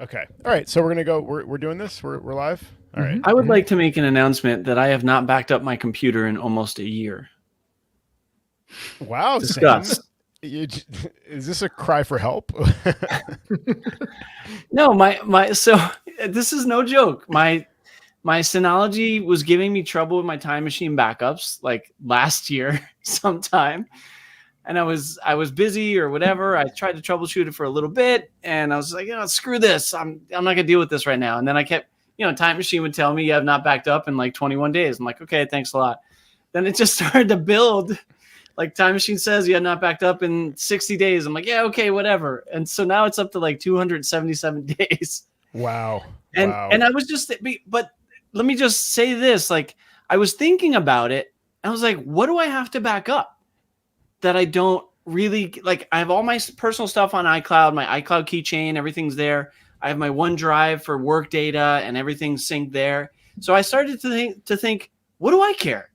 Okay. All right. So we're gonna go. We're doing this. We're live. All right. I would like to make an announcement that I have not backed up my computer in almost a year. Wow, Discuss. Sam. Is this a cry for help? No, so this is no joke. My Synology was giving me trouble with my Time Machine backups like last year sometime. And I was busy or whatever. I tried to troubleshoot it for a little bit and I was like, screw this. I'm not gonna deal with this right now. And then I kept, Time Machine would tell me you have not backed up in like 21 days. I'm like, okay, thanks a lot. Then it just started to build. Like Time Machine says you have not backed up in 60 days. I'm like, yeah, okay, whatever. And so now it's up to like 277 days. Wow. And I was just, but let me just say this. Like I was thinking about it. I was like, what do I have to back up that I don't really like? I have all my personal stuff on iCloud, my iCloud keychain, everything's there. I have my OneDrive for work data and everything's synced there. So I started to think, what do I care?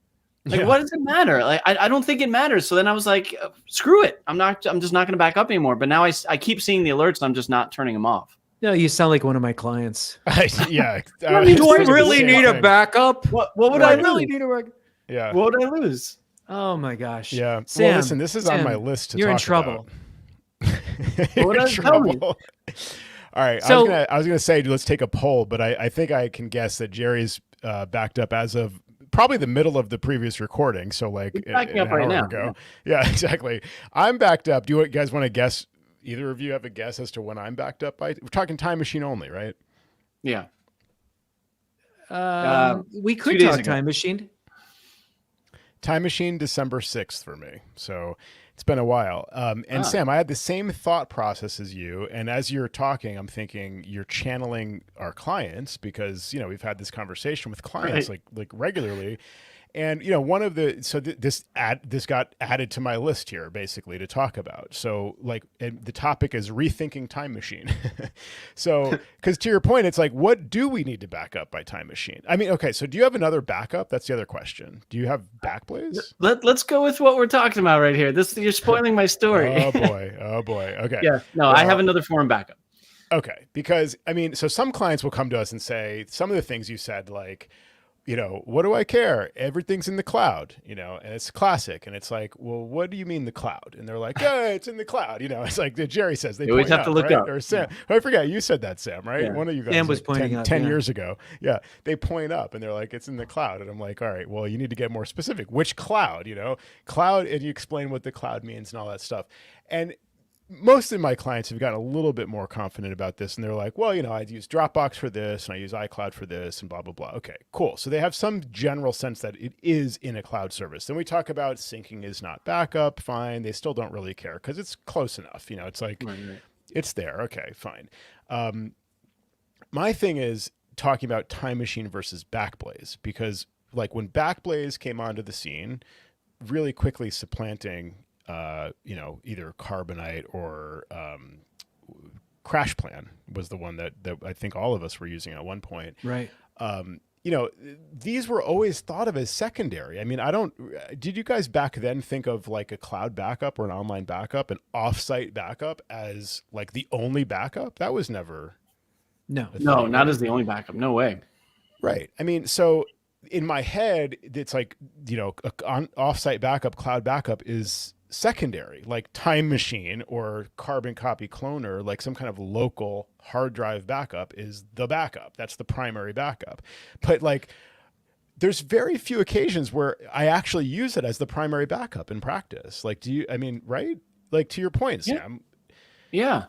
Like, what does it matter? Like, I don't think it matters. So then I was like, screw it. I'm just not going to back up anymore. But now I keep seeing the alerts and I'm just not turning them off. No, you sound like one of my clients. Yeah. Do I really need a backup? What would I really need a backup? Yeah. What would I lose? Oh my gosh. Yeah. Sam, well, listen, this is on my list to you're talk in trouble. You're in trouble. All right. So, I was gonna say let's take a poll, but I think I can guess that Jerry's backed up as of probably the middle of the previous recording. So like backing up right now. Ago. Yeah, exactly. I'm backed up. Do you guys want to guess? Either of you have a guess as to when I'm backed up by? We're talking Time Machine only, right? Yeah. We could talk Time Machine. Time Machine, December 6th for me. So it's been a while. And Sam, I had the same thought process as you. And as you're talking, I'm thinking you're channeling our clients because, we've had this conversation with clients like regularly. And, one of the, so this got added to my list here basically to talk about. So like, and the topic is rethinking Time Machine. So, cause to your point, it's like, what do we need to back up by Time Machine? I mean, okay. So do you have another backup? That's the other question. Do you have Backblaze? Let's go with what we're talking about right here. You're spoiling my story. Oh boy. Okay. Yeah. No, I have another form backup. Okay. Because I mean, so some clients will come to us and say some of the things you said, like, what do I care? Everything's in the cloud, and it's classic. And it's like, well, what do you mean the cloud? And they're like, yeah, it's in the cloud. It's like Jerry says, they always have to look up. Or Sam, I forget, you said that, Sam, right? Yeah. One of you guys Sam was pointing out 10 years ago. Yeah. They point up and they're like, it's in the cloud. And I'm like, all right, well, you need to get more specific. Which cloud, cloud, and you explain what the cloud means and all that stuff. And most of my clients have gotten a little bit more confident about this. And they're like, well, I use Dropbox for this and I use iCloud for this and blah, blah, blah. Okay, cool. So they have some general sense that it is in a cloud service. Then we talk about syncing is not backup. Fine. They still don't really care because it's close enough. It's like, it's there. Okay, fine. My thing is talking about Time Machine versus Backblaze, because like when Backblaze came onto the scene, really quickly supplanting either Carbonite or Crash Plan was the one that I think all of us were using at one point. Right. These were always thought of as secondary. I mean, did you guys back then think of like a cloud backup or an online backup, an offsite backup as like the only backup? That was never. No, not as the only backup. No way. Right. I mean, so in my head, it's like, an offsite backup, cloud backup is secondary, like Time Machine or Carbon Copy Cloner, like some kind of local hard drive backup is the backup. That's the primary backup. But like, there's very few occasions where I actually use it as the primary backup in practice. Like, right? Like to your point, Sam. Yeah.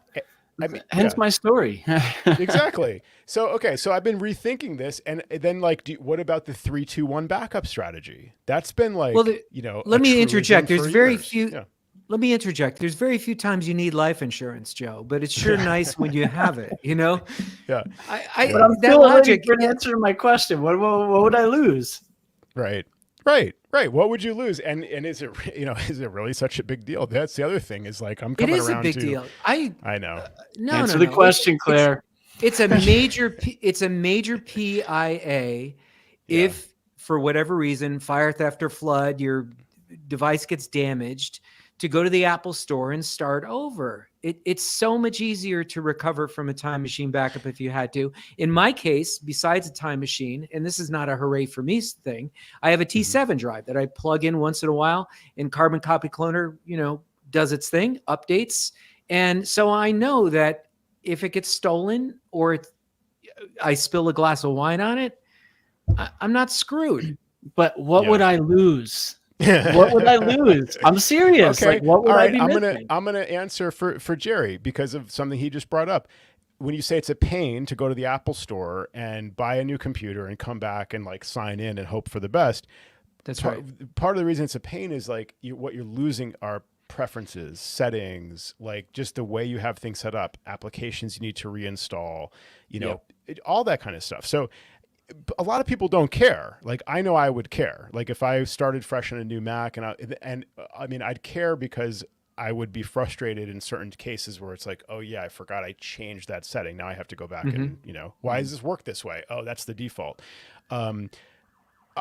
Hence my story. Exactly. So, okay. So I've been rethinking this, and then like, what about the 3-2-1 backup strategy? That's been like, let me interject. There's very few. Yeah. Let me interject. There's very few times you need life insurance, Joe, but it's sure nice when you have it, Yeah. But I'm still logic for an answer to my question. What would I lose? Right. What would you lose? And is it is it really such a big deal? That's the other thing is like I'm coming around to. It is a big deal. I know. Answer the question, Claire. It's a major PIA. If for whatever reason, fire, theft, or flood, your device gets damaged, to go to the Apple store and start over. It's so much easier to recover from a time machine backup if you had to. In my case, besides a time machine, and this is not a hooray for me thing, I have a T7 drive that I plug in once in a while, and Carbon Copy Cloner, does its thing, updates. And so I know that if it gets stolen or I spill a glass of wine on it, I'm not screwed. But what would I lose? What would I lose? I'm serious. Okay. Like, what would All I right. be missing? I'm gonna answer for Jerry because of something he just brought up. When you say it's a pain to go to the Apple store and buy a new computer and come back and like sign in and hope for the best. That's right. Part of the reason it's a pain is like what you're losing are preferences, settings, like just the way you have things set up, applications you need to reinstall, all that kind of stuff. So a lot of people don't care. Like I know I would care. Like if I started fresh on a new Mac and I mean, I'd care because I would be frustrated in certain cases where it's like, oh yeah, I forgot I changed that setting. Now I have to go back and, why does this work this way? Oh, that's the default.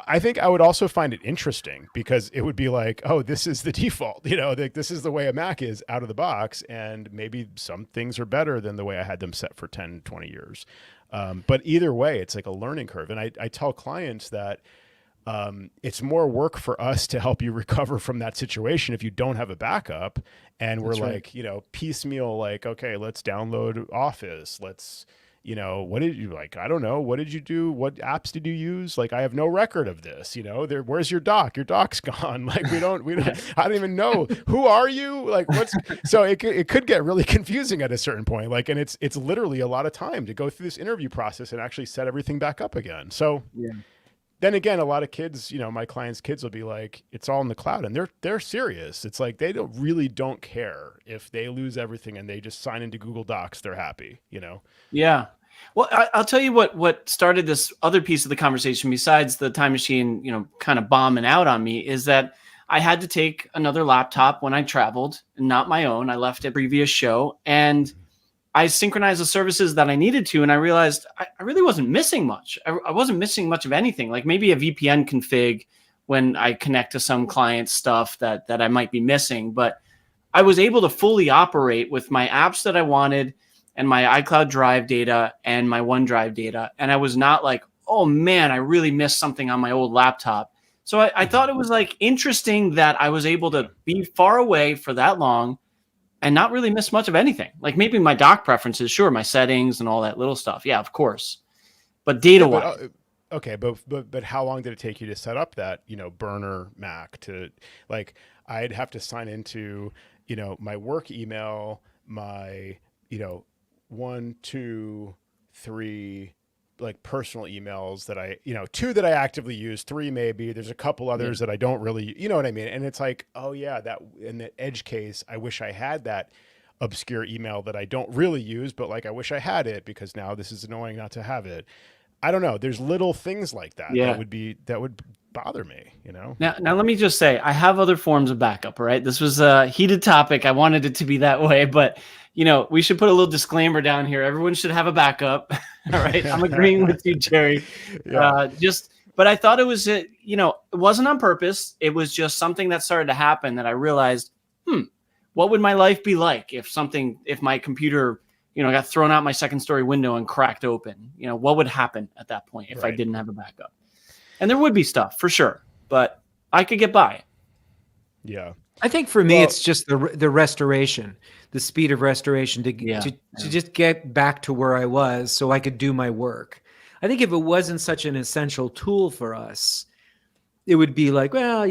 I think I would also find it interesting because it would be like, oh, this is the default, this is the way a Mac is out of the box. And maybe some things are better than the way I had them set for 10, 20 years. But either way, it's like a learning curve. And I tell clients that it's more work for us to help you recover from that situation if you don't have a backup. And we're piecemeal, like, okay, let's download Office. Let's, what did you like? I don't know. What did you do? What apps did you use? Like, I have no record of this, where's your doc? Your doc's gone. Like, we don't, I don't even know. Who are you? Like, so it could get really confusing at a certain point. Like, and it's literally a lot of time to go through this interview process and actually set everything back up again. So then again, a lot of kids, my clients' kids will be like, it's all in the cloud, and they're serious. It's like, they don't care if they lose everything and they just sign into Google Docs, they're happy, Yeah. Well, I'll tell you what started this other piece of the conversation besides the time machine, kind of bombing out on me, is that I had to take another laptop when I traveled, not my own. I left a previous show and I synchronized the services that I needed to. And I realized I really wasn't missing much. I wasn't missing much of anything, like maybe a VPN config when I connect to some client stuff that I might be missing. But I was able to fully operate with my apps that I wanted and my iCloud Drive data and my OneDrive data. And I was not like, oh man, I really missed something on my old laptop. So I thought it was like interesting that I was able to be far away for that long and not really miss much of anything. Like maybe my dock preferences, sure, my settings and all that little stuff. Yeah, of course. But data-wise. Okay, but how long did it take you to set up that, burner Mac to, like, I'd have to sign into, my work email, my, 1, 2, 3, like personal emails that I, 2 that I actively use, 3 maybe. There's a couple others that I don't really, you know what I mean? And it's like, oh yeah, that in the edge case, I wish I had that obscure email that I don't really use, but like I wish I had it because now this is annoying not to have it. I don't know. There's little things like that that would bother me, Now let me just say, I have other forms of backup, all right? This was a heated topic. I wanted it to be that way, but we should put a little disclaimer down here. Everyone should have a backup. All right. I'm agreeing with you, Jerry. But I thought it was, it wasn't on purpose. It was just something that started to happen that I realized, what would my life be like if my computer, got thrown out my second story window and cracked open? What would happen at that point if I didn't have a backup? And there would be stuff for sure, but I could get by. Yeah. I think for me, it's just the restoration, the speed of restoration to just get back to where I was so I could do my work. I think if it wasn't such an essential tool for us, it would be like, well,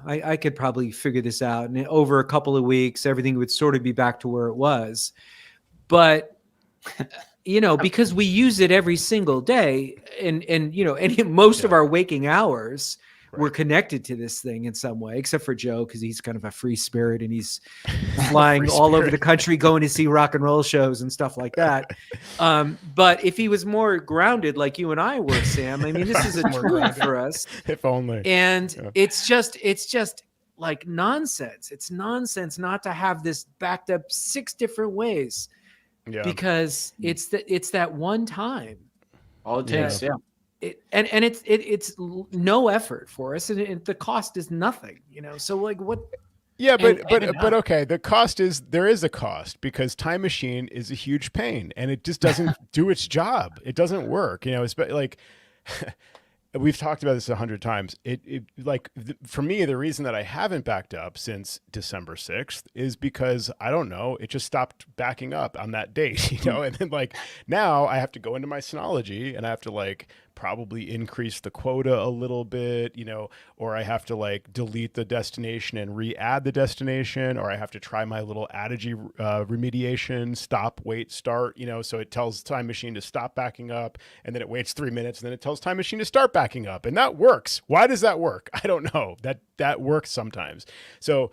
I could probably figure this out. And over a couple of weeks, everything would sort of be back to where it was. But, because we use it every single day and most of our waking hours, we're connected to this thing in some way, except for Joe, because he's kind of a free spirit and he's flying all over the country, going to see rock and roll shows and stuff like that. But if he was more grounded like you and I were, Sam, I mean, this is a tool for us. If only. And it's just like nonsense. It's nonsense not to have this backed up 6 different ways because it's that one time. All it takes, It's no effort for us, and the cost is nothing, So like, what Yeah, And but okay, there is a cost because Time Machine is a huge pain and it just doesn't do its job. It doesn't work. You know, it's like we've talked about this 100 times. For me, the reason that I haven't backed up since December 6th is because I don't know, it just stopped backing up on that date, you know? And then like now I have to go into my Synology and I have to like probably increase the quota a little bit, you know, or I have to like delete the destination and re-add the destination, or I have to try my little Adigy remediation, stop, wait, start, you know, so it tells Time Machine to stop backing up and then it waits 3 minutes and then it tells Time Machine to start backing up. And that works. Why does that work? I don't know. That works sometimes. So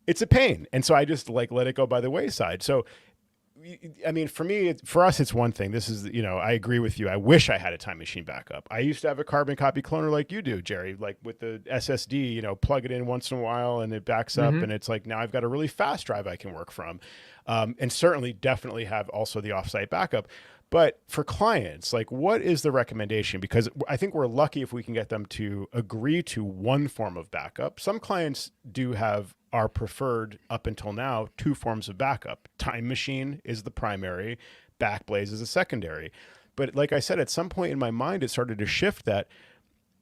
it's a pain. And so I just like let it go by the wayside. So I mean, for us, it's one thing. This is, you know, I agree with you. I wish I had a Time Machine backup. I used to have a carbon copy cloner like you do, Jerry, like with the SSD, you know, plug it in once in a while and it backs up. And it's like, now I've got a really fast drive I can work from. And certainly definitely have also the offsite backup. But for clients, like what is the recommendation? Because I think we're lucky if we can get them to agree to one form of backup. Some clients do have our preferred up until now 2 forms of backup. Time Machine is the primary, Backblaze is a secondary. But like I said, at some point in my mind, it started to shift that.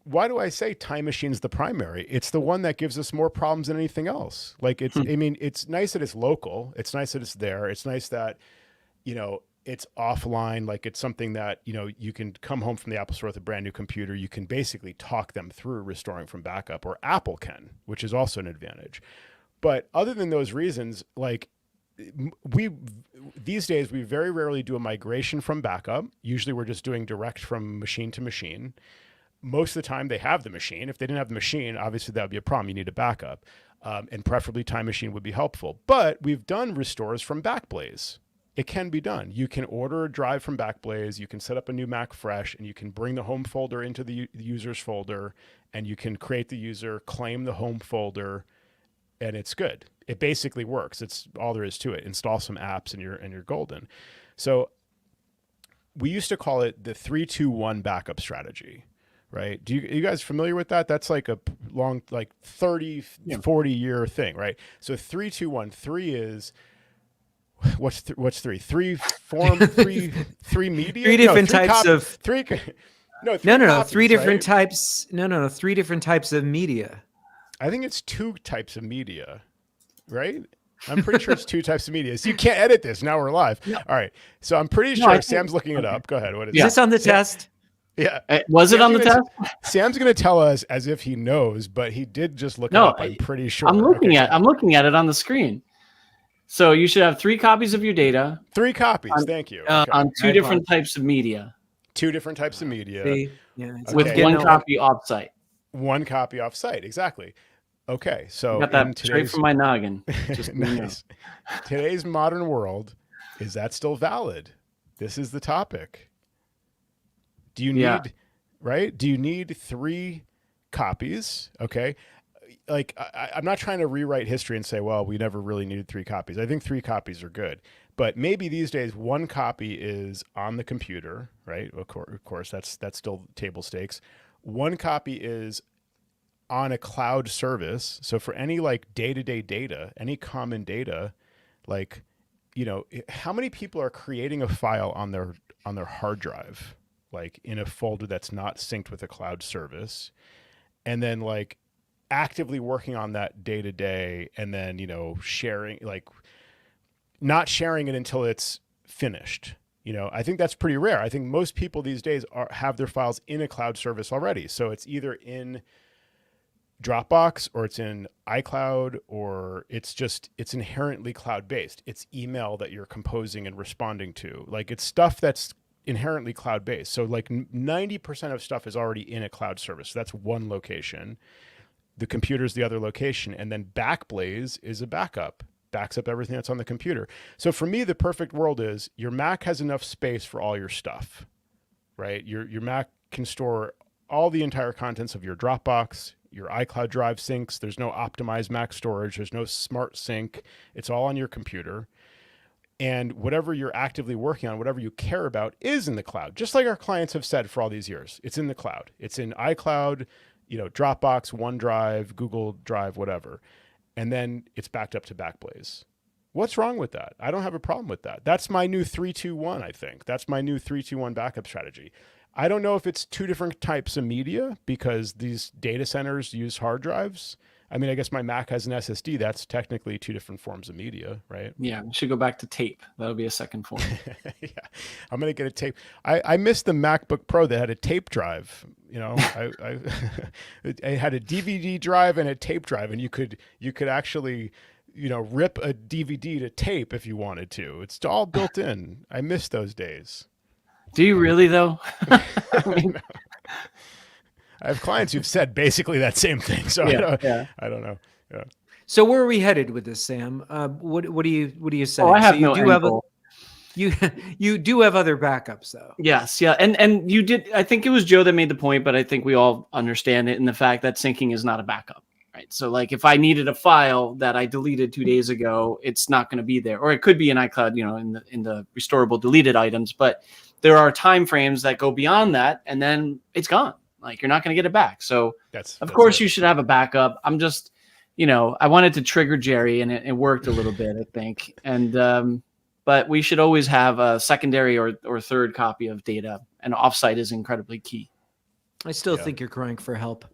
Why do I say Time Machine's the primary? It's the one that gives us more problems than anything else. Like I mean, it's nice that it's local. It's nice that it's there. It's nice that, you know, it's offline. Like it's something that, you know, you can come home from the Apple store with a brand new computer. You can basically talk them through restoring from backup, or Apple can, which is also an advantage. But other than those reasons, like these days, we very rarely do a migration from backup. Usually we're just doing direct from machine to machine. Most of the time they have the machine. If they didn't have the machine, obviously that would be a problem. You need a backup. And preferably Time Machine would be helpful. But we've done restores from Backblaze. It can be done. You can order a drive from Backblaze. You can set up a new Mac fresh, and you can bring the home folder into the user's folder, and you can create the user, claim the home folder, and it's good. It basically works. It's all there is to it. Install some apps, and you're golden. So we used to call it the 3-2-1 backup strategy. Right? Are you guys familiar with that? That's like a long, like 30, 40 year thing, right? So 3-2-1. 3 is what's 3? 3 form, 3 media. 3 different types of 3. No, 3 different types. No, 3 different types of media. I think it's 2 types of media, right? I'm pretty sure it's 2 types of media. So you can't edit this. Now we're live. No. All right. So I'm pretty sure Sam's looking it up. Go ahead. What is this on the test? Yeah. Was it on the test? Sam's going to tell us as if he knows, but he did just look it up. I'm pretty sure. I'm looking at it on the screen. So you should have 3 copies of your data. 3 copies. Thank you. On 2 different types of media. 2 different types of media. With 1 copy offsite. 1 copy offsite. Exactly. Okay. So got that straight from my noggin. Just nice. Today's modern world, is that still valid? This is the topic. Do you need, right? Do you need 3 copies? Okay. Like I'm not trying to rewrite history and say, well, we never really needed 3 copies. I think 3 copies are good, but maybe these days 1 copy is on the computer, right? Of course, that's still table stakes. 1 copy is on a cloud service. So for any like day-to-day data, any common data, like, you know, how many people are creating a file on their hard drive, like in a folder that's not synced with a cloud service, and then like actively working on that day to day, and then, you know, sharing, like not sharing it until it's finished. You know, I think that's pretty rare. I think most people these days have their files in a cloud service already. So it's either in Dropbox or it's in iCloud, or it's inherently cloud-based. It's email that you're composing and responding to. Like it's stuff that's inherently cloud-based. So like 90% of stuff is already in a cloud service. So that's one location. The computer's the other location. And then Backblaze is a backup. Backs up everything that's on the computer. So for me, the perfect world is your Mac has enough space for all your stuff, right? Your Mac can store all the entire contents of your Dropbox, your iCloud Drive syncs. There's no optimized Mac storage. There's no smart sync. It's all on your computer. And whatever you're actively working on, whatever you care about is in the cloud. Just like our clients have said for all these years, it's in the cloud. It's in iCloud, you know, Dropbox, OneDrive, Google Drive, whatever. and then it's backed up to Backblaze. What's wrong with that? I don't have a problem with that. That's my new 3-2-1, I think. That's my new 3-2-1 backup strategy. I don't know if it's two different types of media because these data centers use hard drives. I mean, I guess my Mac has an SSD. That's technically two different forms of media, right? Yeah, we should go back to tape. That'll be a second form. Yeah, I'm gonna get a tape. I missed the MacBook Pro that had a tape drive. You know, it had a DVD drive and a tape drive, and you could actually, you know, rip a DVD to tape if you wanted to. It's all built in. I miss those days. Do you really though? I mean, I have clients who've said basically that same thing. So yeah. I don't know. Yeah. So where are we headed with this, Sam? What do you say? Oh, I have so no end goal. You do have other backups though. Yes, yeah, and you did. I think it was Joe that made the point, but I think we all understand it in the fact that syncing is not a backup, right? So like if I needed a file that I deleted 2 days ago, it's not going to be there, or it could be in iCloud, you know, in the restorable deleted items. But there are time frames that go beyond that, and then it's gone. Like you're not going to get it back. So that's course you should have a backup. I'm just, you know, I wanted to trigger Jerry, and it worked a little bit, I think, and. But we should always have a secondary or third copy of data, and offsite is incredibly key. I still think you're crying for help.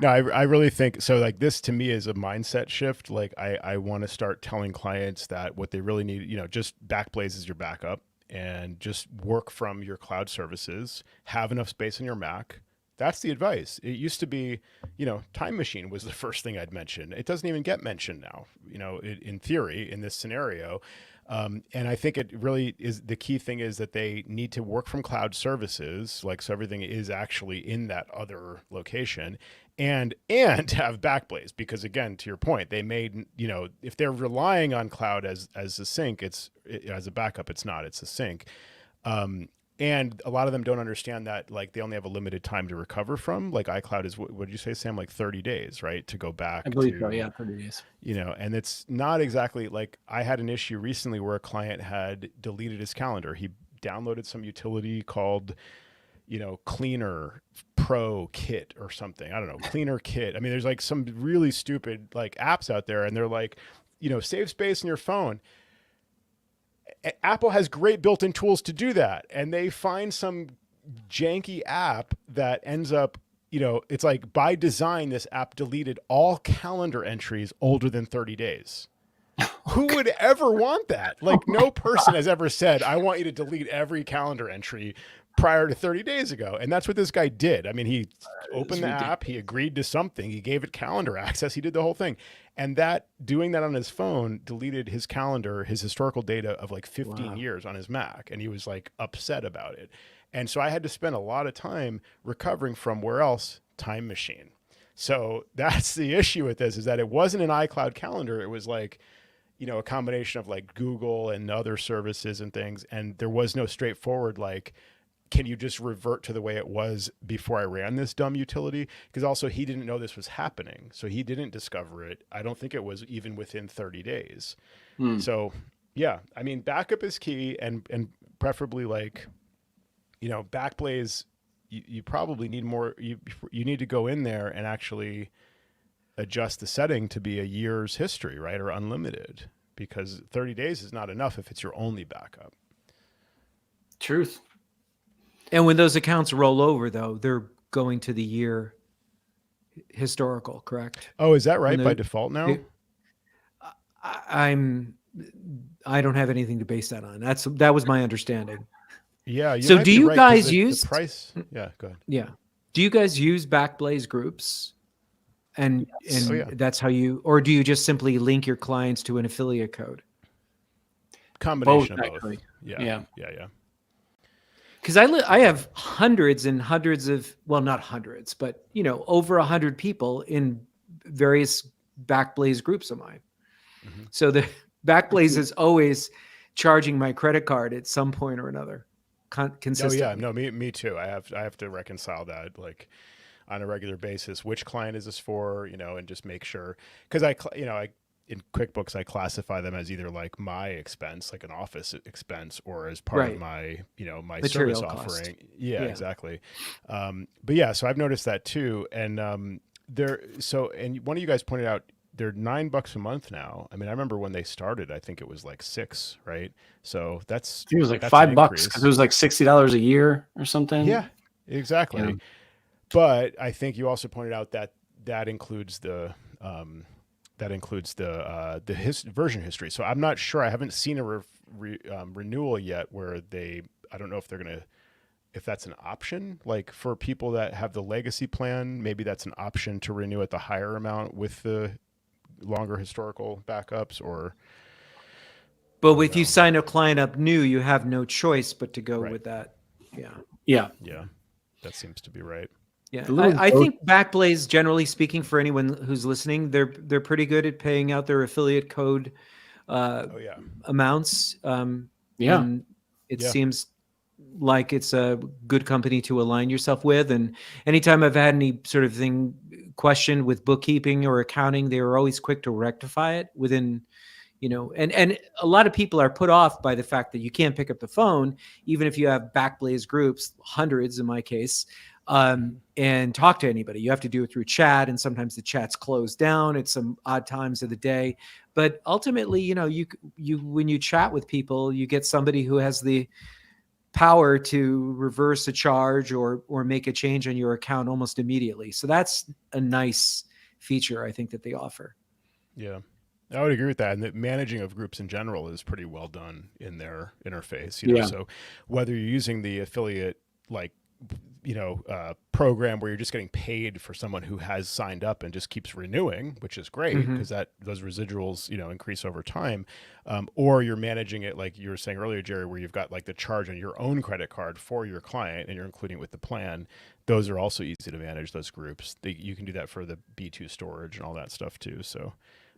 No, I really think so. Like this to me is a mindset shift. Like I want to start telling clients that what they really need, you know, just Backblaze is your backup and just work from your cloud services, have enough space on your Mac. That's the advice. It used to be, you know, Time Machine was the first thing I'd mention. It doesn't even get mentioned now, you know, in theory, in this scenario. And I think it really is the key thing is that they need to work from cloud services, like so everything is actually in that other location, and have Backblaze, because again, to your point, they made, you know, if they're relying on cloud as a sync, as a backup, it's not, it's a sync. And a lot of them don't understand that, like, they only have a limited time to recover from. Like iCloud is, what did you say, Sam? Like 30 days, right? To go back. I believe so, yeah, 30 days. You know, and it's not exactly like I had an issue recently where a client had deleted his calendar. He downloaded some utility called, you know, Cleaner Pro Kit or something. I don't know, Cleaner Kit. I mean, there's like some really stupid like apps out there, and they're like, you know, save space in your phone. Apple has great built-in tools to do that. And they find some janky app that ends up, you know, it's like by design, this app deleted all calendar entries older than 30 days. Who would ever want that? Like no person has ever said, I want you to delete every calendar entry prior to 30 days ago. And that's what this guy did. I mean, he opened the app, he agreed to something, he gave it calendar access, he did the whole thing. And that doing that on his phone deleted his calendar, his historical data of like 15 years on his Mac. And he was like upset about it. And so I had to spend a lot of time recovering from where else? Time Machine. So that's the issue with this, is that it wasn't an iCloud calendar. It was like, you know, a combination of like Google and other services and things. And there was no straightforward, like, can you just revert to the way it was before I ran this dumb utility? Because also he didn't know this was happening. So he didn't discover it. I don't think it was even within 30 days. So yeah, I mean, backup is key, and preferably like, you know, Backblaze, you probably need more, you need to go in there and actually adjust the setting to be a year's history, right? Or unlimited, because 30 days is not enough if it's your only backup. Truth. And when those accounts roll over, though, they're going to the year historical, correct? Oh, is that right by default now? I don't have anything to base that on. That was my understanding. Yeah. So do you guys use the price? Yeah, go ahead. Yeah. Do you guys use Backblaze groups? And that's how you, or do you just simply link your clients to an affiliate code? Combination of both. Yeah. Because I have hundreds and hundreds of, well, not hundreds, but, you know, over 100 people in various Backblaze groups of mine. Mm-hmm. So the Backblaze is always charging my credit card at some point or another. Consistently. Oh yeah, no, me too. I have to reconcile that like on a regular basis. Which client is this for? You know, and just make sure, because in QuickBooks, I classify them as either like my expense, like an office expense, or as part of my, you know, my material service cost. offering. Yeah, exactly. But yeah, so I've noticed that too. And and one of you guys pointed out they're $9 a month now. I mean, I remember when they started, I think it was like 6, right? So I think it was like $5 because it was like $60 a year or something. Yeah, exactly. Yeah. But I think you also pointed out that includes the version history. So I'm not sure. I haven't seen a renewal yet where I don't know if that's an option, like for people that have the legacy plan, maybe that's an option to renew at the higher amount with the longer historical backups, or. But if you sign a client up new, you have no choice but to go with that. Yeah. That seems to be right. Yeah, I think Backblaze, generally speaking, for anyone who's listening, they're pretty good at paying out their affiliate code amounts. And it seems like it's a good company to align yourself with. And anytime I've had any sort of thing questioned with bookkeeping or accounting, they were always quick to rectify it within, and a lot of people are put off by the fact that you can't pick up the phone, even if you have Backblaze groups, hundreds in my case, and talk to anybody. You have to do it through chat, and sometimes the chat's closed down at some odd times of the day. But ultimately, you when you chat with people, you get somebody who has the power to reverse a charge or make a change on your account almost immediately. So that's a nice feature, I think, that they offer. Yeah, I would agree with that. And the managing of groups in general is pretty well done in their interface. So whether you're using the affiliate, program where you're just getting paid for someone who has signed up and just keeps renewing, which is great because those residuals, increase over time. Or you're managing it like you were saying earlier, Jerry, where you've got like the charge on your own credit card for your client and you're including it with the plan. Those are also easy to manage, those groups. You can do that for the B2 storage and all that stuff too. So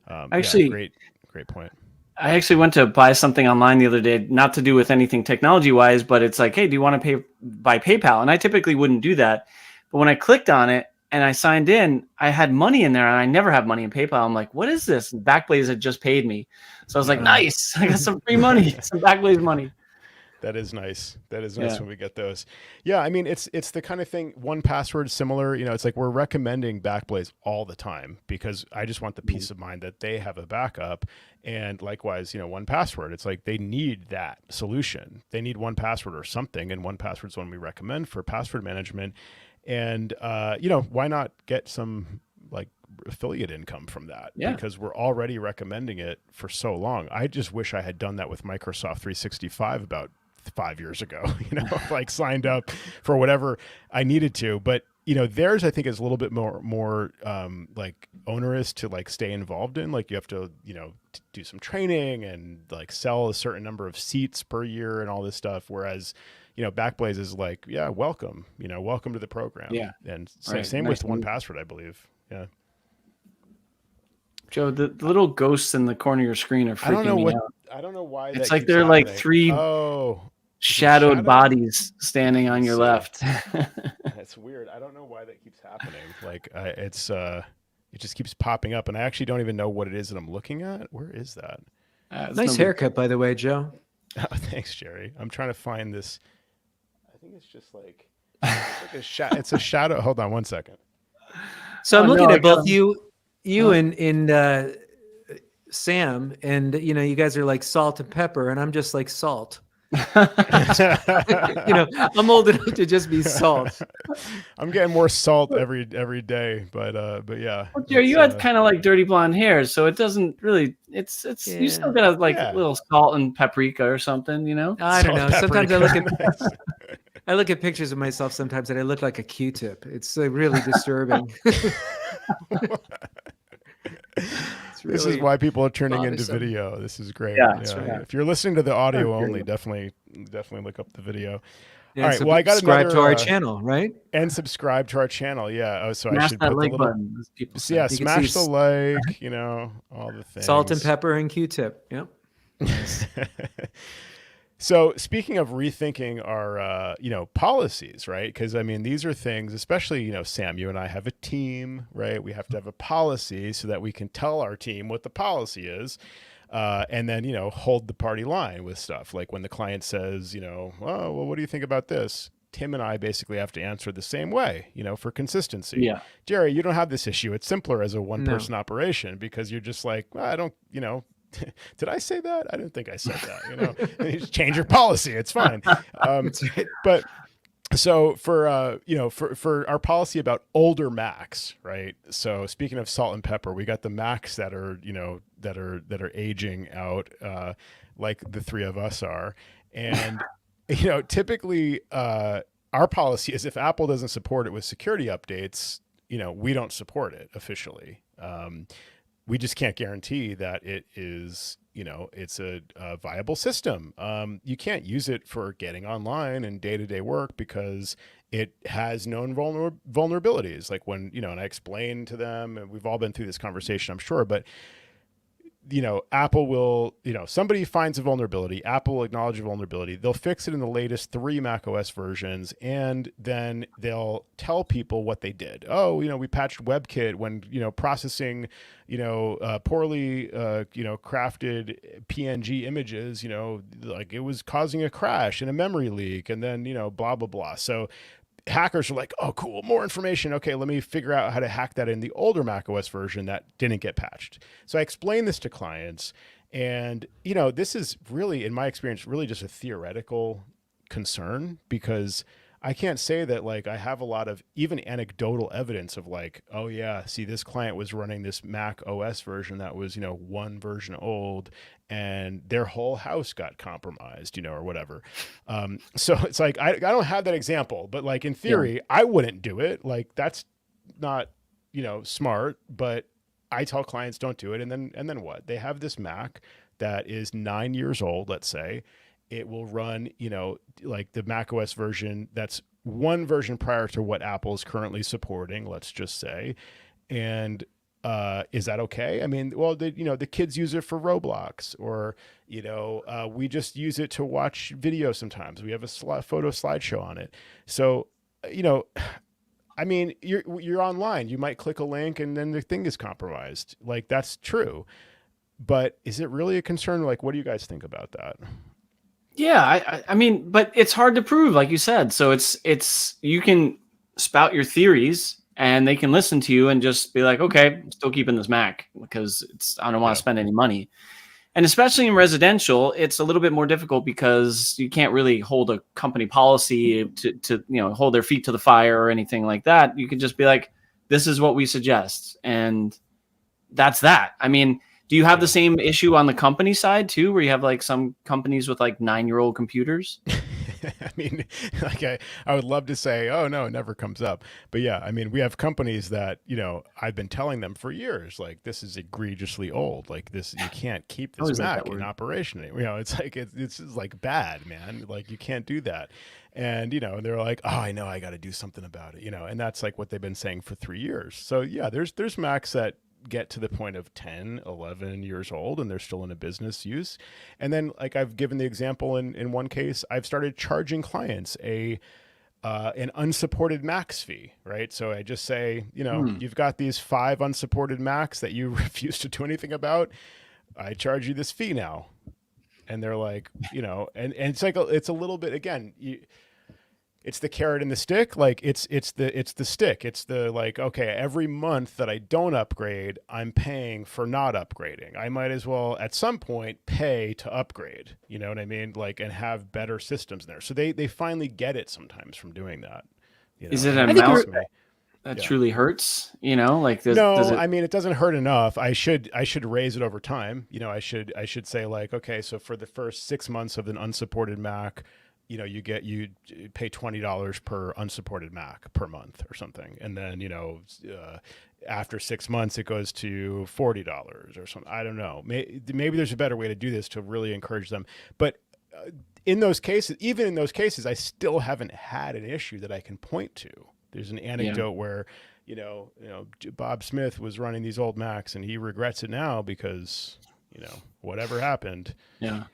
actually, great point. I actually went to buy something online the other day, not to do with anything technology wise, but it's like, hey, do you want to pay by PayPal? And I typically wouldn't do that. But when I clicked on it and I signed in, I had money in there, and I never have money in PayPal. I'm like, what is this? And Backblaze had just paid me. So I was like, nice. I got some free money, some Backblaze money. That is nice. That is nice when we get those. Yeah, I mean, it's the kind of thing, 1Password similar, it's like we're recommending Backblaze all the time because I just want the peace of mind that they have a backup. And likewise, 1Password, it's like they need that solution. They need 1Password or something, and 1Password is one we recommend for password management. And, why not get some affiliate income from that? Because we're already recommending it for so long. I just wish I had done that with Microsoft 365 about 5 years ago, signed up for whatever I needed to. But, theirs I think is a little bit more onerous to stay involved in. You have to, do some training and sell a certain number of seats per year and all this stuff. Whereas, Backblaze is welcome, welcome to the program. Yeah. And same with 1Password, I believe. Yeah. Joe, the little ghosts in the corner of your screen are freaking me out. I don't know why. It's like they're happening. Like three shadowed bodies standing on your left. That's weird. I don't know why that keeps happening. It just keeps popping up, and I actually don't even know what it is that I'm looking at. Where is that? Nice haircut, by the way, Joe. Oh, thanks, Jerry. I'm trying to find this. I think it's just it's a shadow. Hold on one second. So I'm looking at both you and Sam, and you guys are like salt and pepper, and I'm just like salt. I'm old enough to just be salt. I'm getting more salt every day, but yeah. Well, Jerry, you had kind of like dirty blonde hair, so it doesn't really. It's you still got a little salt and paprika or something, I don't know. Sometimes I look at pictures of myself sometimes, and I look like a Q-tip. It's really disturbing. This is why people are turning into video. This is great. Yeah, that's right. If you're listening to the audio only, definitely look up the video. Yeah, all right. Well, I got to subscribe to our channel, right? And subscribe to our channel. Yeah. Oh, so smash I should that put like the little button. smash the like. All the things. Salt and pepper and Q-tip. Yep. So speaking of rethinking our, policies, right? Because I mean, these are things, especially, Sam, you and I have a team, right? We have to have a policy so that we can tell our team what the policy is, and then, hold the party line with stuff. Like when the client says, oh, well, what do you think about this? Tim and I basically have to answer the same way, for consistency. Yeah. Jerry, you don't have this issue. It's simpler as a one-person operation because you're just like, well, I don't, did I say that? I didn't think I said that, and you just change your policy. It's fine. But so for for our policy about older Macs, right? So speaking of salt and pepper, we got the Macs that are that are aging out, like the three of us are, and typically our policy is if Apple doesn't support it with security updates, we don't support it officially. We just can't guarantee that it is, it's a viable system. You can't use it for getting online and day-to-day work because it has known vulnerabilities. Like when, and I explain to them, and we've all been through this conversation, I'm sure, but Apple will, somebody finds a vulnerability, Apple will acknowledge a vulnerability. They'll fix it in the latest 3 macOS versions, and then they'll tell people what they did. Oh, we patched WebKit when, processing, poorly, crafted PNG images, like it was causing a crash and a memory leak, and then, blah, blah, blah. So hackers are like, oh, cool, more information. Okay, let me figure out how to hack that in the older macOS version that didn't get patched. So I explain this to clients, and this is really, in my experience, really just a theoretical concern because I can't say that like I have a lot of even anecdotal evidence of like, oh yeah, see this client was running this Mac OS version that was, one version old and their whole house got compromised, or whatever. So it's like, I don't have that example, but like in theory, I wouldn't do it. Like that's not, smart, but I tell clients don't do it. And then what? They have this Mac that is 9 years old, let's say. It will run, like the macOS version that's one version prior to what Apple is currently supporting, let's just say. And is that okay? I mean, well, the kids use it for Roblox, or, we just use it to watch video sometimes. We have a photo slideshow on it. So, I mean, you're online. You might click a link and then the thing is compromised. Like, that's true. But is it really a concern? Like, what do you guys think about that? Yeah, I mean, but it's hard to prove, like you said. So it's you can spout your theories, and they can listen to you and just be like, okay, I'm still keeping this Mac because I don't want to spend any money. And especially in residential, it's a little bit more difficult because you can't really hold a company policy to hold their feet to the fire or anything like that. You can just be like, this is what we suggest, and that's that. I mean, do you have the same issue on the company side too, where you have like some companies with like 9-year-old computers? I mean, like I would love to say, oh no, it never comes up. But yeah, I mean, we have companies that, I've been telling them for years, like this is egregiously old. Like this, you can't keep this Mac in operation. It's like, it's like bad, man. Like you can't do that. And, they're like, oh, I know, I got to do something about it, and that's like what they've been saying for 3 years. So yeah, there's Macs that get to the point of 10, 11 years old and they're still in a business use. And then like I've given the example in one case, I've started charging clients an unsupported Macs fee, right? So I just say, you've got these 5 unsupported Macs that you refuse to do anything about. I charge you this fee now. And they're like, and it's like, it's a little bit, again, it's the carrot and the stick. Like it's the stick. It's the like, okay, every month that I don't upgrade, I'm paying for not upgrading. I might as well at some point pay to upgrade, you know what I mean? Like, and have better systems there. So they finally get it sometimes from doing that. Is it an amount that truly hurts? Like I mean, it doesn't hurt enough. I should raise it over time. I should say like, okay, so for the first 6 months of an unsupported Mac, you pay $20 per unsupported Mac per month or something. And then, after 6 months, it goes to $40 or something. I don't know. Maybe there's a better way to do this to really encourage them. But even in those cases, I still haven't had an issue that I can point to. There's an anecdote where, Bob Smith was running these old Macs and he regrets it now because, whatever happened. Yeah.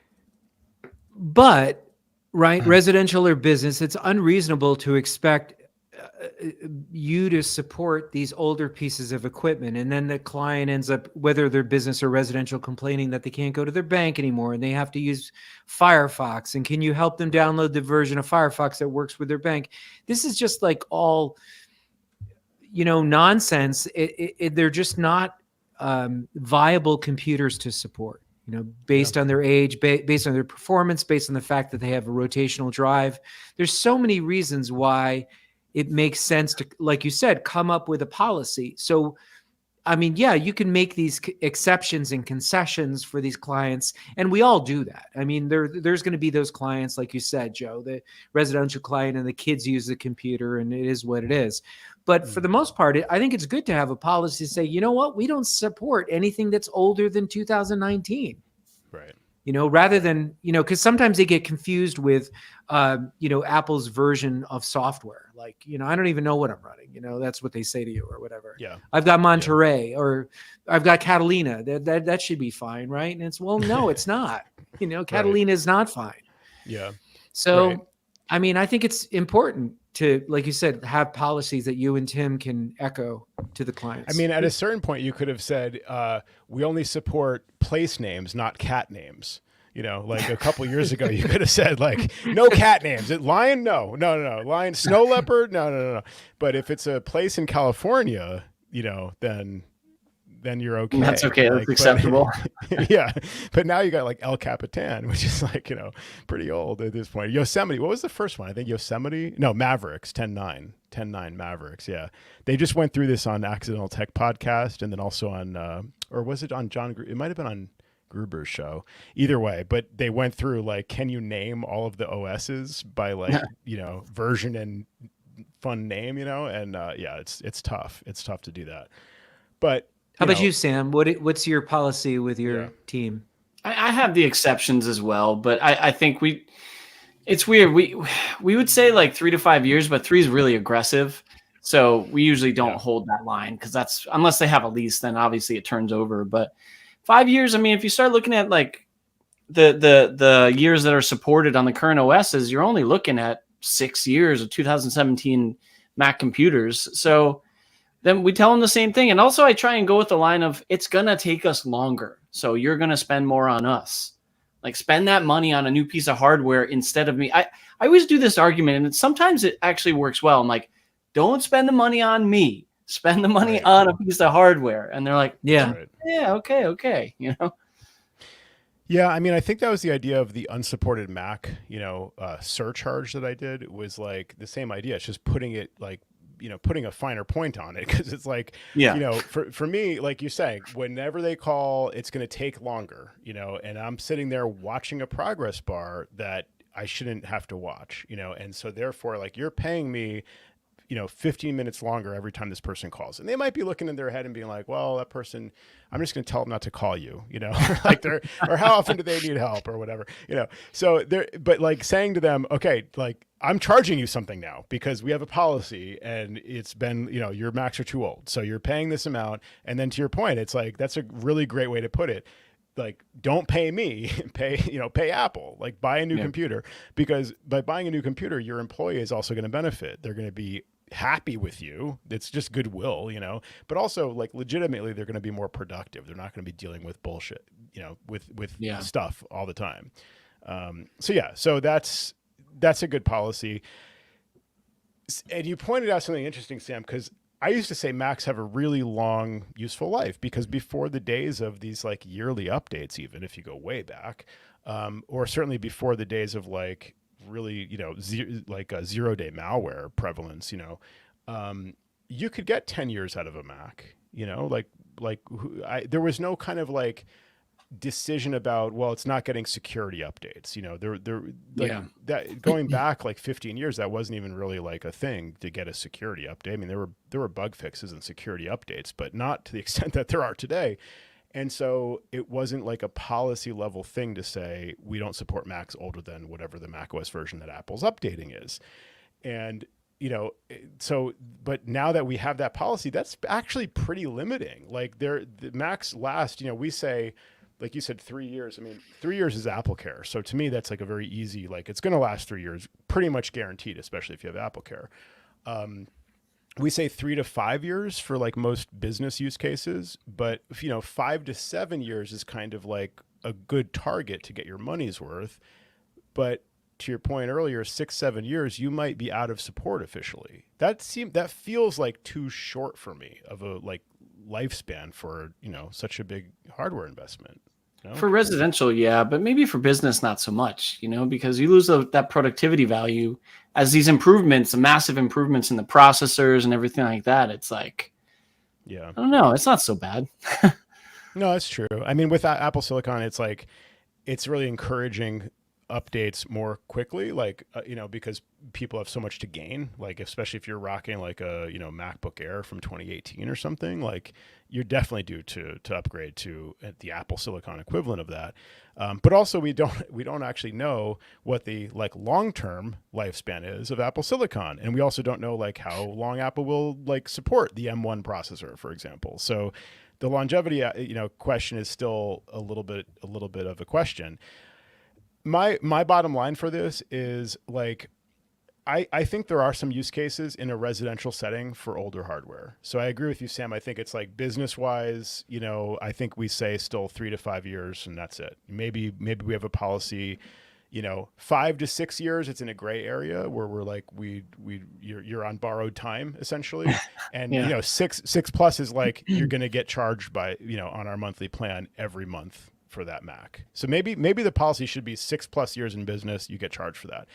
But right, residential or business, it's unreasonable to expect you to support these older pieces of equipment, and then the client ends up, whether they're business or residential, complaining that they can't go to their bank anymore and they have to use Firefox, and can you help them download the version of Firefox that works with their bank? This is just like all, nonsense. They're just not viable computers to support, based on their age, based on their performance, based on the fact that they have a rotational drive. There's so many reasons why it makes sense to, like you said, come up with a policy. So, I mean, yeah, you can make these exceptions and concessions for these clients, and we all do that. I mean, there's going to be those clients, like you said, Joe, the residential client, and the kids use the computer, and it is what it is. But for the most part, I think it's good to have a policy to say, you know what, we don't support anything that's older than 2019. Right. Rather than, because sometimes they get confused with, Apple's version of software. Like, I don't even know what I'm running. That's what they say to you or whatever. Yeah. I've got Monterey or I've got Catalina. That should be fine, right? And it's, well, no, it's not. Catalina is not fine. Yeah. So, right. I mean, I think it's important to, like you said, have policies that you and Tim can echo to the clients. I mean, at a certain point, you could have said, we only support place names, not cat names. Like a couple years ago, you could have said, like, no cat names. Lion? No. Lion, snow leopard? No. But if it's a place in California, then you're okay. That's okay. That's acceptable. Yeah. But now you got like El Capitan, which is like, pretty old at this point. Yosemite. What was the first one? I think Yosemite. No, Mavericks, 10-9 Mavericks. Yeah. They just went through this on Accidental Tech Podcast, and then also on, or was it on it might've been on Gruber's show. Either way, but they went through like, can you name all of the OSs by like, version and fun name, and yeah, it's tough. It's tough to do that. But how about you, Sam? What's your policy with your team? I have the exceptions as well, but I think it's weird. We would say like 3 to 5 years, but 3 is really aggressive. So we usually don't hold that line, because that's, unless they have a lease, then obviously it turns over. But 5 years, I mean, if you start looking at like the years that are supported on the current OSs, you're only looking at 6 years of 2017 Mac computers. So then we tell them the same thing. And also I try and go with the line of, it's going to take us longer, so you're going to spend more on us. Like, spend that money on a new piece of hardware instead of me. I always do this argument, and sometimes it actually works well. I'm like, don't spend the money on me. Spend the money on a piece of hardware. And they're like, yeah, okay. Yeah, I mean, I think that was the idea of the unsupported Mac, surcharge that I did. It was like the same idea. It's just putting it like, putting a finer point on it, because it's like, for me, like you say, whenever they call, it's going to take longer, and I'm sitting there watching a progress bar that I shouldn't have to watch, and so therefore, like, you're paying me 15 minutes longer every time this person calls. And they might be looking in their head and being like, well, that person, I'm just going to tell them not to call you, like or how often do they need help or whatever, so but like saying to them, okay, like, I'm charging you something now because we have a policy and it's been, your Macs are too old. So you're paying this amount. And then to your point, it's like, that's a really great way to put it. Like, don't pay me, pay Apple, like, buy a new computer, because by buying a new computer, your employee is also going to benefit. They're going to be happy with you. It's just goodwill, but also, like, legitimately, they're going to be more productive. They're not going to be dealing with bullshit, with stuff all the time. So that's a good policy. And you pointed out something interesting, Sam, because I used to say Macs have a really long useful life, because before the days of these like yearly updates, even if you go way back, or certainly before the days of like really, a 0-day malware prevalence, you could get 10 years out of a Mac, there was no kind of like decision about, well, it's not getting security updates, that going back like 15 years, that wasn't even really like a thing to get a security update. I mean, there were bug fixes and security updates, but not to the extent that there are today. And so it wasn't like a policy level thing to say, we don't support Macs older than whatever the Mac OS version that Apple's updating is. And but now that we have that policy, that's actually pretty limiting. Like, the Macs last, we say, like you said, 3 years. I mean, 3 years is AppleCare. So to me, that's like a very easy, like, it's going to last 3 years, pretty much guaranteed, especially if you have AppleCare. we say 3 to 5 years for like most business use cases, but 5 to 7 years is kind of like a good target to get your money's worth. But to your point earlier, 6-7 years, you might be out of support officially. That feels like too short for me of a like lifespan for such a big hardware investment. For residential, yeah, but maybe for business, not so much, because you lose that productivity value as these improvements, the massive improvements in the processors and everything like that. It's like, I don't know, it's not so bad. No, that's true. I mean, with Apple Silicon, it's like, it's really encouraging updates more quickly, like because people have so much to gain, like especially if you're rocking like a MacBook Air from 2018 or something, like you're definitely due to upgrade to the Apple Silicon equivalent of that. But also we don't actually know what the like long-term lifespan is of Apple Silicon, and we also don't know like how long Apple will like support the M1 processor, for example. So the longevity question is still a little bit of a question. My bottom line for this is like, I think there are some use cases in a residential setting for older hardware. So I agree with you, Sam. I think it's like business wise, I think we say still 3 to 5 years and that's it. Maybe we have a policy, 5 to 6 years. It's in a gray area where we're like, you're on borrowed time essentially. And, 6 plus is like, you're going to get charged by, on our monthly plan every month for that Mac. So maybe the policy should be 6+ years in business, you get charged for that.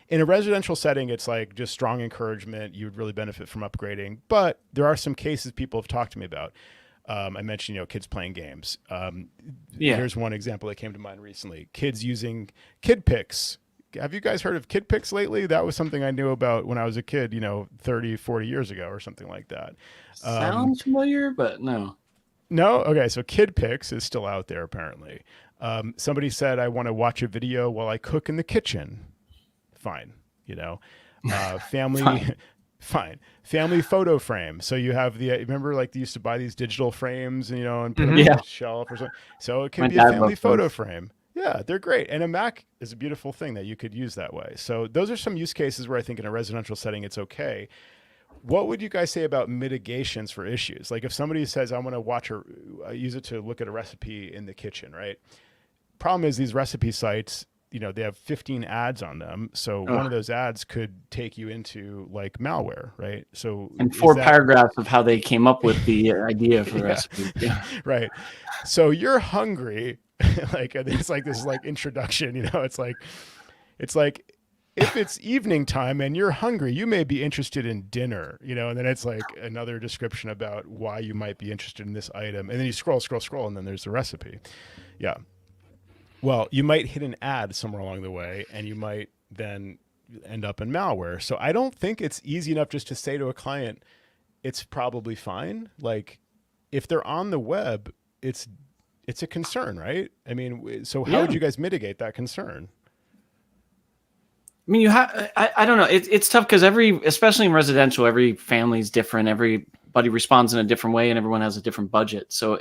In a residential setting, it's like just strong encouragement. You would really benefit from upgrading. But there are some cases people have talked to me about. I mentioned, kids playing games. Here's one example that came to mind recently. Kids using KidPix. Have you guys heard of KidPix lately? That was something I knew about when I was a kid, 30, 40 years ago or something like that. Sounds familiar, but no. No? Okay, so KidPix is still out there apparently. Somebody said, I want to watch a video while I cook in the kitchen. Fine. Family, fine. Family photo frame. So you have remember like they used to buy these digital frames, and put them on a shelf or something. So it can be a family photo frame. Yeah, they're great. And a Mac is a beautiful thing that you could use that way. So those are some use cases where I think in a residential setting, it's okay. What would you guys say about mitigations for issues? Like if somebody says, I want to use it to look at a recipe in the kitchen, right? Problem is these recipe sites, they have 15 ads on them. So one of those ads could take you into like malware, right? So and 4 paragraphs of how they came up with the idea for the recipe. Yeah. Right. So you're hungry. Like it's like this like introduction, it's like if it's evening time and you're hungry, you may be interested in dinner, and then it's like another description about why you might be interested in this item. And then you scroll, and then there's the recipe. Yeah. Well, you might hit an ad somewhere along the way and you might then end up in malware. So I don't think it's easy enough just to say to a client, it's probably fine. Like if they're on the web, it's a concern, right? I mean, so how would you guys mitigate that concern? I mean, I don't know. It's tough because especially in residential, every family is different. Everybody responds in a different way and everyone has a different budget. So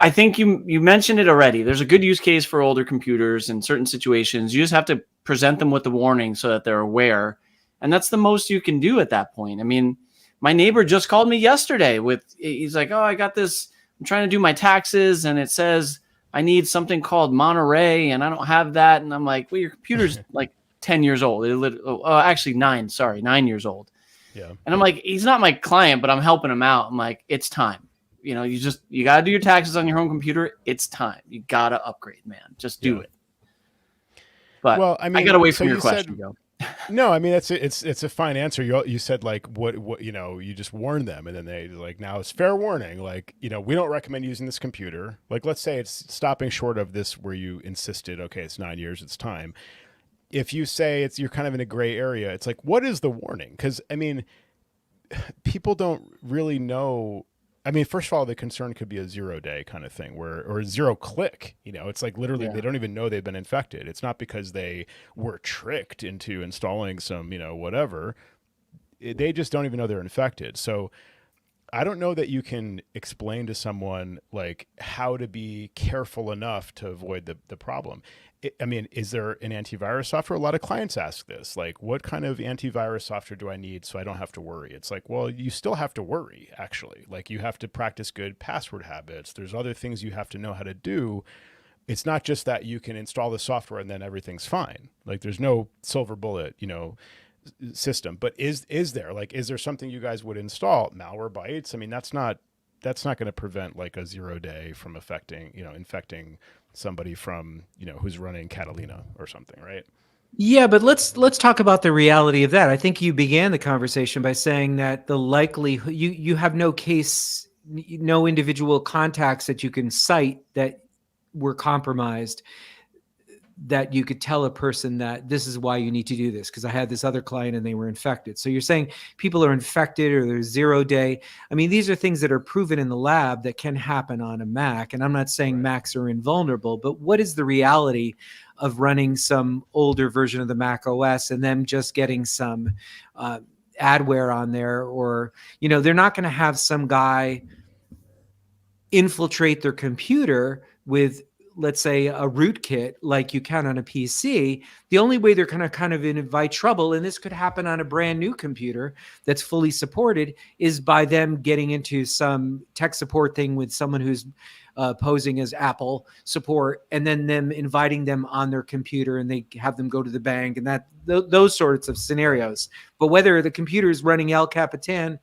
I think you mentioned it already. There's a good use case for older computers in certain situations. You just have to present them with the warning so that they're aware. And that's the most you can do at that point. I mean, my neighbor just called me yesterday he's like, oh, I got this. I'm trying to do my taxes and it says I need something called Monterey and I don't have that. And I'm like, well, your computer's like 10 years old. Actually 9 years old. Yeah. And I'm like, he's not my client, but I'm helping him out. I'm like, it's time. You got to do your taxes on your home computer. It's time. You got to upgrade, man. Just do it. But I got away from your question, Joe. No, I mean, it's a fine answer. You said like, what, you just warn them and then they like, now it's fair warning. Like, we don't recommend using this computer. Like, let's say it's stopping short of this where you insisted, okay, it's 9 years, it's time. If you say you're kind of in a gray area, it's like, what is the warning? Cause I mean, people don't really know. I mean, first of all, the concern could be a 0-day kind of thing or 0-click, it's like literally they don't even know they've been infected. It's not because they were tricked into installing some, whatever. They just don't even know they're infected. So I don't know that you can explain to someone like how to be careful enough to avoid the problem. I mean, is there an antivirus software? A lot of clients ask this, like, what kind of antivirus software do I need so I don't have to worry? It's like, well, you still have to worry, actually. Like, you have to practice good password habits. There's other things you have to know how to do. It's not just that you can install the software and then everything's fine. Like, there's no silver bullet, system. But is there something you guys would install? Malwarebytes? I mean, that's not going to prevent like a 0-day from infecting somebody from, who's running Catalina or something, right? Yeah, but let's talk about the reality of that. I think you began the conversation by saying that the likelihood you have no case, no individual contacts that you can cite that were compromised, that you could tell a person that this is why you need to do this, because I had this other client and they were infected. So you're saying people are infected or there's 0-day. I mean, these are things that are proven in the lab that can happen on a Mac. And I'm not saying Right. Macs are invulnerable, but what is the reality of running some older version of the Mac OS and them just getting some adware on there? Or, they're not going to have some guy infiltrate their computer with, let's say, a rootkit like you can on a PC. The only way they're going to kind of invite trouble, and this could happen on a brand new computer that's fully supported, is by them getting into some tech support thing with someone who's posing as Apple support, and then them inviting them on their computer and they have them go to the bank and those sorts of scenarios. But whether the computer is running El Capitan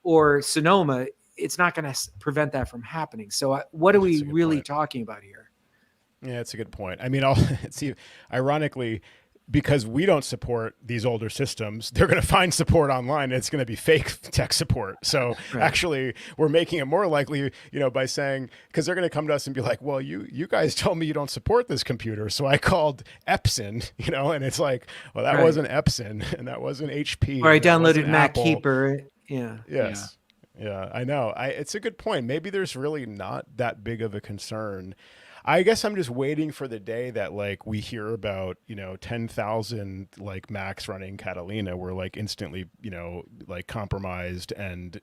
or Sonoma, it's not going to prevent that from happening. So what are we really talking about here? Yeah, it's a good point. I mean, see, ironically, because we don't support these older systems, they're going to find support online and it's going to be fake tech support. So actually, we're making it more likely, by saying, because they're going to come to us and be like, well, you guys told me you don't support this computer. So I called Epson, and it's like, well, that wasn't Epson and that wasn't HP. Or I downloaded MacKeeper. Keeper. Yeah. Yes. Yeah, I know. It's a good point. Maybe there's really not that big of a concern. I guess I'm just waiting for the day that like we hear about, 10,000 like Macs running Catalina were like instantly, like compromised. And,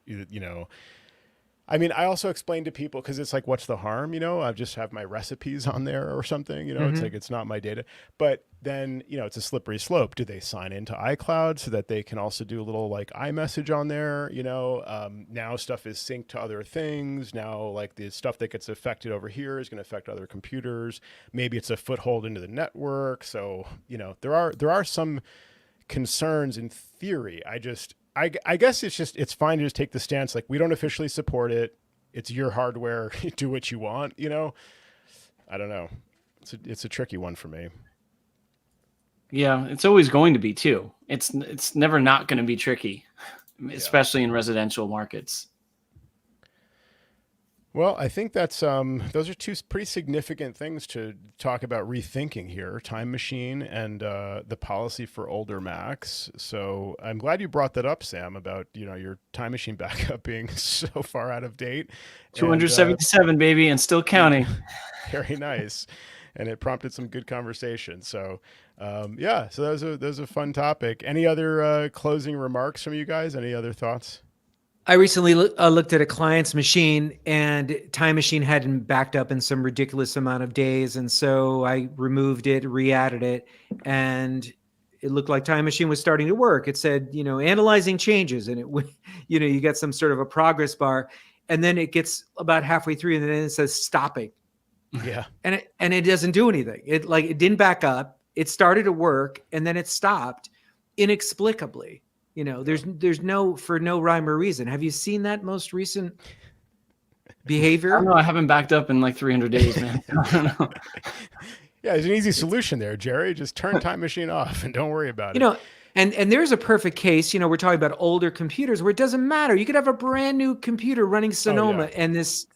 I mean, I also explain to people, because it's like, what's the harm? I just have my recipes on there or something, It's like, it's not my data. But then, it's a slippery slope. Do they sign into iCloud so that they can also do a little like iMessage on there? Now stuff is synced to other things. Now, like the stuff that gets affected over here is going to affect other computers. Maybe it's a foothold into the network. So, there are some concerns in theory. I guess it's fine to just take the stance like we don't officially support it. It's your hardware. Do what you want. I don't know. It's a tricky one for me. Yeah, it's always going to be too. It's never not going to be tricky, especially in residential markets. Well, I think that's those are two pretty significant things to talk about rethinking here: Time Machine and the policy for older Macs. So I'm glad you brought that up, Sam, about your Time Machine backup being so far out of date. 277, baby, and still counting. Very nice, and it prompted some good conversation. So so that was a fun topic. Any other closing remarks from you guys? Any other thoughts? I recently looked at a client's machine, and Time Machine hadn't backed up in some ridiculous amount of days. And so I removed it, re-added it, and it looked like Time Machine was starting to work. It said, analyzing changes, and it would, you get some sort of a progress bar, and then it gets about halfway through, and then it says stopping. Yeah. And it doesn't do anything. It didn't back up. It started to work, and then it stopped inexplicably. There's no rhyme or reason. Have you seen that most recent behavior? I don't know. I haven't backed up in like 300 days, man. I don't know. Yeah, there's an easy solution there, Jerry. Just turn Time Machine off and don't worry about it. And there's a perfect case, we're talking about older computers where it doesn't matter. You could have a brand new computer running Sonoma and this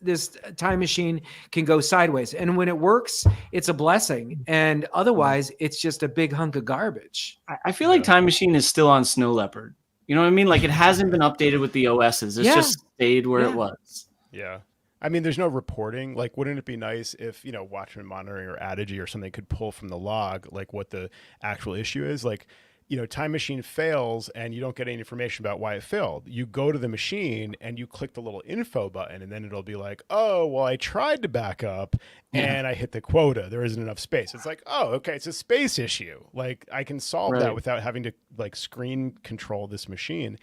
Time Machine can go sideways. And when it works, it's a blessing. And otherwise, it's just a big hunk of garbage. I feel like Time Machine is still on Snow Leopard. You know what I mean? Like it hasn't been updated with the OSs. It's just stayed where it was. Yeah. I mean, there's no reporting. Like, wouldn't it be nice if, Watchman Monitoring or Adigy or something could pull from the log, like what the actual issue is? Like, Time Machine fails and you don't get any information about why it failed. You go to the machine and you click the little info button, and then it'll be like, oh, well, I tried to back up and I hit the quota. There isn't enough space. It's like, oh, okay, it's a space issue. Like, I can solve that without having to like screen control this machine.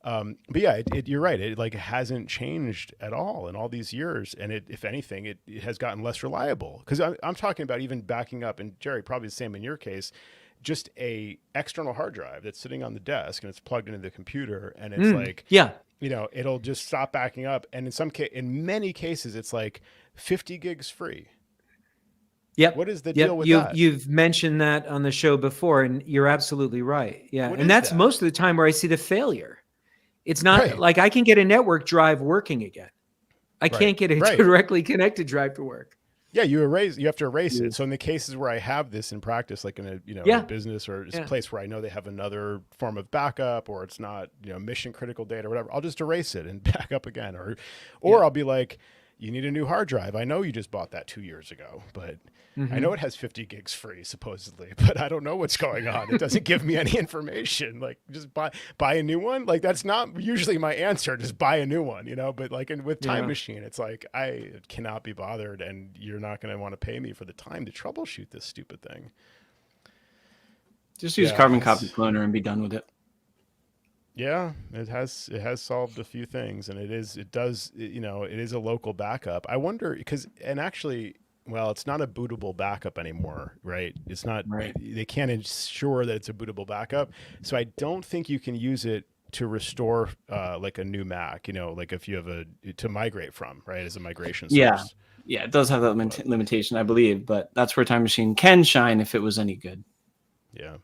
But yeah, you're right. It like hasn't changed at all in all these years. And if anything, it has gotten less reliable, because I'm talking about even backing up, and Jerry, probably the same in your case, just a external hard drive that's sitting on the desk and it's plugged into the computer, and it's like, it'll just stop backing up. And in many cases, it's like 50 gigs free. Yep. What is the deal with that? You've mentioned that on the show before, and you're absolutely right. Yeah. And that's most of the time where I see the failure. It's not like I can get a network drive working again. I can't get a directly connected drive to work. Yeah, you have to erase it. So in the cases where I have this in practice, like in a business or a place where I know they have another form of backup, or it's not mission critical data or whatever, I'll just erase it and back up again. Or I'll be like, you need a new hard drive. I know you just bought that 2 years ago, but I know it has 50 gigs free supposedly, but I don't know what's going on. It doesn't give me any information. Like, just buy a new one. Like, that's not usually my answer. Just buy a new one, But like with Time Machine, it's like, I cannot be bothered, and you're not going to want to pay me for the time to troubleshoot this stupid thing. Just use Carbon Copy Cloner and be done with it. Yeah, it has solved a few things, and it is a local backup. I wonder, well, it's not a bootable backup anymore, right? It's not, they can't ensure that it's a bootable backup. So I don't think you can use it to restore like a new Mac, like if you have to migrate from, right, as a migration source. Yeah, it does have that limitation, I believe, but that's where Time Machine can shine if it was any good. Yeah.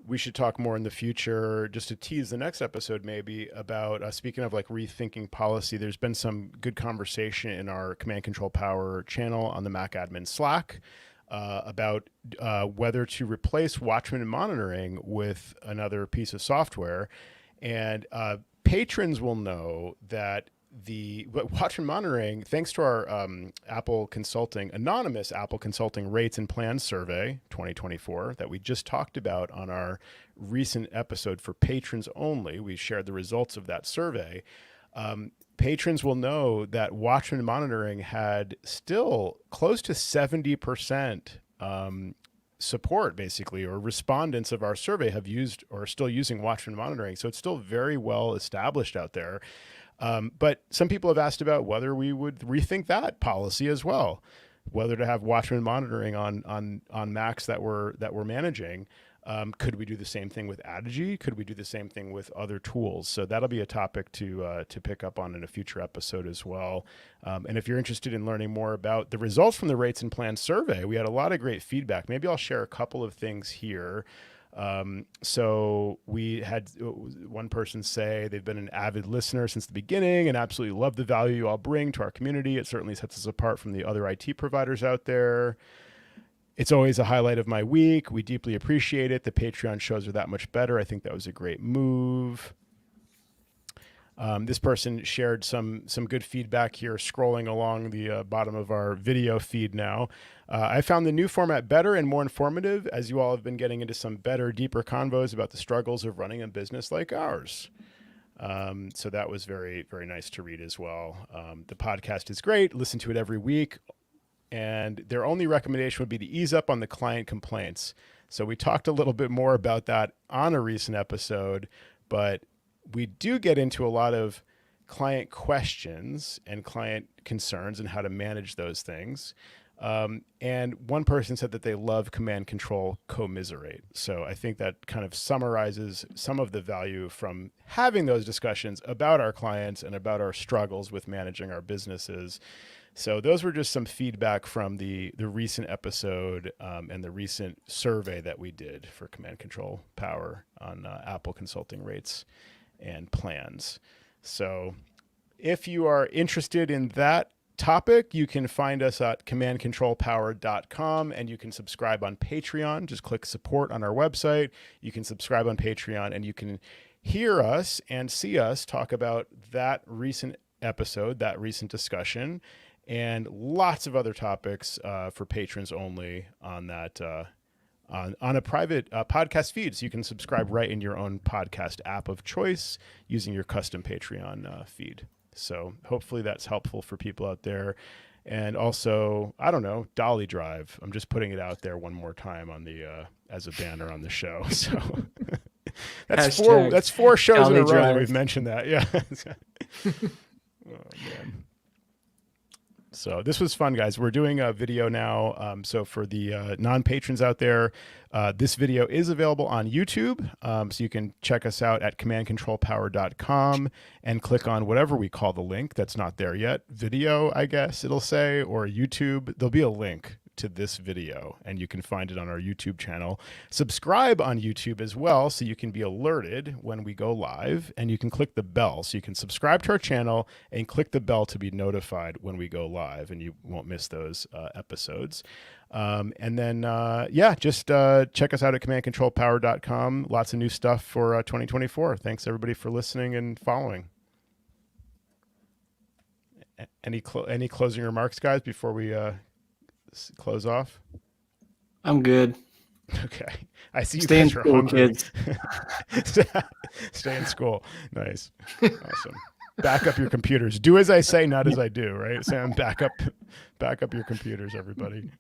We should talk more in the future, just to tease the next episode, maybe, about speaking of like rethinking policy. There's been some good conversation in our Command Control Power channel on the Mac Admin Slack about whether to replace Watchman monitoring with another piece of software. And patrons will know that Watchman monitoring, thanks to our anonymous Apple Consulting Rates and Plans Survey 2024 that we just talked about on our recent episode for patrons only. We shared the results of that survey. Patrons will know that Watchman monitoring had still close to 70% support, basically, or respondents of our survey have used or are still using Watchman monitoring. So it's still very well established out there. But some people have asked about whether we would rethink that policy as well, whether to have Watchman monitoring on Macs that we're managing. Could we do the same thing with Adigy? Could we do the same thing with other tools? So that'll be a topic to pick up on in a future episode as well. And if you're interested in learning more about the results from the Rates and Plans survey, we had a lot of great feedback. Maybe I'll share a couple of things here. So we had one person say they've been an avid listener since the beginning and absolutely love the value you all bring to our community. It certainly sets us apart from the other IT providers out there. It's always a highlight of my week. We deeply appreciate it. The Patreon shows are that much better. I think that was a great move. This person shared some good feedback here, scrolling along the bottom of our video feed now. I found the new format better and more informative, as you all have been getting into some better, deeper convos about the struggles of running a business like ours. So that was very, very nice to read as well. The podcast is great. Listen to it every week. And their only recommendation would be to ease up on the client complaints. So we talked a little bit more about that on a recent episode, but we do get into a lot of client questions and client concerns and how to manage those things. And one person said that they love Command Control Commiserate. So I think that kind of summarizes some of the value from having those discussions about our clients and about our struggles with managing our businesses. So those were just some feedback from the recent episode and the recent survey that we did for Command Control Power on Apple Consulting Rates and Plans. So if you are interested in that topic, you can find us at commandcontrolpower.com, and you can subscribe on Patreon. Just click support on our website. You can subscribe on Patreon, and you can hear us and see us talk about that recent episode, that recent discussion, and lots of other topics for patrons only on that on a private podcast feed. So you can subscribe right in your own podcast app of choice using your custom Patreon feed. So hopefully that's helpful for people out there. And also, I don't know, Dolly Drive. I'm just putting it out there one more time on the as a banner on the show. So that's four shows Dolly in a row that Drive. we've mentioned that. Yeah. Oh, man. So this was fun, guys. We're doing a video now. So for the non-patrons out there, this video is available on YouTube. So you can check us out at commandcontrolpower.com and click on whatever we call the link that's not there yet. Video, I guess it'll say, or YouTube. There'll be a link to this video and you can find it on our YouTube channel. Subscribe on YouTube as well so you can be alerted when we go live, and you can click the bell so you can subscribe to our channel and click the bell to be notified when we go live, and you won't miss those episodes. And then just check us out at commandcontrolpower.com. Lots of new stuff for 2024. Thanks everybody for listening and following. Any closing remarks, guys, before we close off? I'm good. Okay. I see you Stay in guys are school, hungry. kids. Stay in school. Nice. Awesome. Back up your computers. Do as I say, not as I do, right? Sam, back up your computers, everybody.